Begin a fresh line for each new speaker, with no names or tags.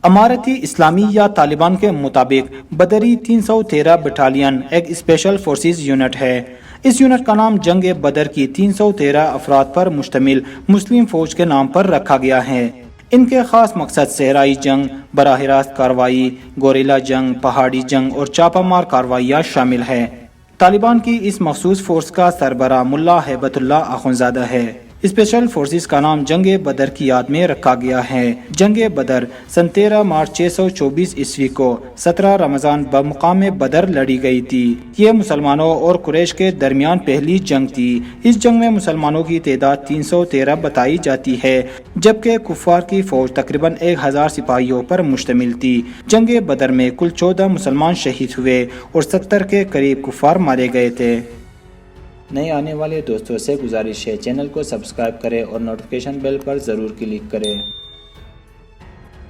امارتی اسلامیہ طالبان کے مطابق بدری 313 بٹالین ایک اسپیشل فورسز یونٹ ہے۔ اس یونٹ کا نام جنگ بدر کی 313 افراد پر مشتمل مسلم فوج کے نام پر رکھا گیا ہے۔ ان کے خاص مقصد صحرائی جنگ، براہ راست کارروائی، گوریلا جنگ، پہاڑی جنگ اور چاپہ مار کارروائیاں شامل ہیں۔ طالبان کی اس مخصوص فورس کا سربراہ ملا ہیبت اللہ اخونزادہ ہے۔ اسپیشل فورسز کا نام جنگ بدر کی یاد میں رکھا گیا ہے۔ جنگ بدر سن 13 مارچ 624 عیسوی کو 17 رمضان بمقام بدر لڑی گئی تھی۔ یہ مسلمانوں اور قریش کے درمیان پہلی جنگ تھی۔ اس جنگ میں مسلمانوں کی تعداد 313 بتائی جاتی ہے، جبکہ کفار کی فوج تقریباً 1000 سپاہیوں پر مشتمل تھی۔ جنگ بدر میں کل 14 مسلمان شہید ہوئے اور 70 کے قریب کفار مارے گئے تھے۔ نئے آنے والے دوستوں سے گزارش ہے چینل کو سبسکرائب کریں اور نوٹیفیکیشن بیل پر ضرور کلک کریں۔